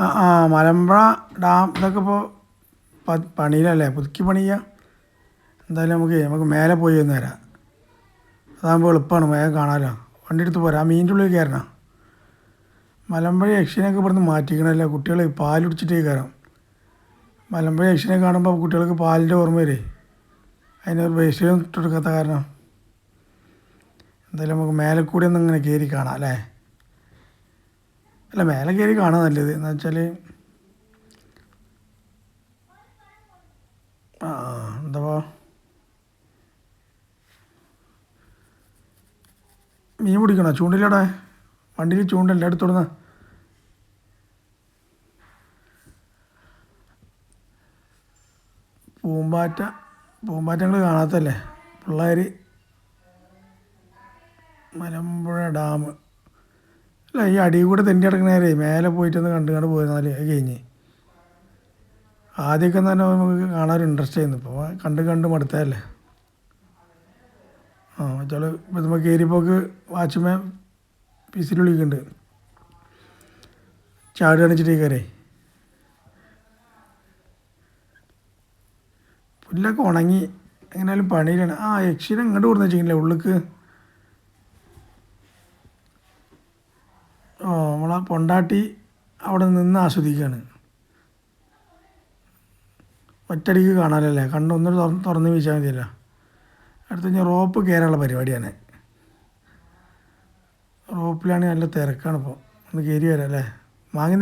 ആ ആ മലമ്പുഴ ഡാം ഇതൊക്കെ ഇപ്പോൾ പണിയിലല്ലേ, പുതുക്കി പണിയുക. എന്തായാലും നമുക്ക് മേലെ പോയി ഒന്ന് വരാം. അതാകുമ്പോൾ എളുപ്പമാണ്, വേഗം കാണാമല്ലോ. വണ്ടി എടുത്ത് പോരാ, ആ മീനിൻ്റെ ഉള്ളിൽ കയറണം. മലമ്പുഴ യക്ഷീനൊക്കെ ഇവിടുന്ന് മാറ്റിക്കണമല്ലോ, കുട്ടികൾ പാൽ കുടിച്ചിട്ടേ കയറാം. മലമ്പുഴ യക്ഷീനെ കാണുമ്പോൾ കുട്ടികൾക്ക് പാലിൻ്റെ ഓർമ്മ വരെ, അതിനൊരു ബ്രേസ്ലെറ്റ് ഇട്ട് കൊടുക്കാത്ത കാരണം. എന്തായാലും നമുക്ക് മേലെ കൂടി ഒന്ന് ഇങ്ങനെ കയറി കാണാം അല്ലേ. അല്ല, മേലെ കയറി കാണാൻ നല്ലത് എന്ന് വെച്ചാൽ എന്താ മീൻ പിടിക്കണോ? ചൂണ്ടില്ലടെ, വണ്ടിയിൽ ചൂണ്ടല്ല, എടുത്തോടുന്ന പൂമ്പാറ്റങ്ങൾ കാണാത്തല്ലേ പിള്ളേർ. മലമ്പുഴ ഡാം അല്ല, ഈ അടിയിൽ കൂടെ തെണ്ടി കിടക്കണേരേ മേലെ പോയിട്ടൊന്ന് കണ്ട് പോയിരുന്നാൽ അത് കഴിഞ്ഞ്. ആദ്യമൊക്കെ തന്നെ നമുക്ക് കാണാൻ ഇൻട്രസ്റ്റ് ആയിരുന്നു, ഇപ്പോൾ കണ്ട് മടുത്തതല്ലേ. വെച്ചാൽ ഇപ്പോൾ നമുക്ക് കയറിപ്പോക്ക് വാച്ച്മാൻ പീസിൽ വിളിക്കുന്നുണ്ട്, ചാട് കാണിച്ചിട്ടേ കയറേ. പുല്ലൊക്കെ ഉണങ്ങി എങ്ങനെയാലും പണിയിലാണ്. യക്ഷീനെ ഇങ്ങോട്ട് കൊടുന്ന് വെച്ചിട്ടില്ല ഉള്ളിക്ക്. നമ്മളെ പൊണ്ടാട്ടി അവിടെ നിന്ന് ആസ്വദിക്കുകയാണ്. ഒറ്റടിക്ക് കാണാനല്ലേ, കണ്ണൊന്നും തുറന്ന് വീശാൽ മതിയല്ലോ. അടുത്ത് കഴിഞ്ഞാൽ റോപ്പ് കയറാനുള്ള പരിപാടിയാണ്. റോപ്പിലാണെങ്കിൽ നല്ല തിരക്കാണിപ്പോൾ. ഒന്ന് കയറി വരാം അല്ലേ. മാങ്ങി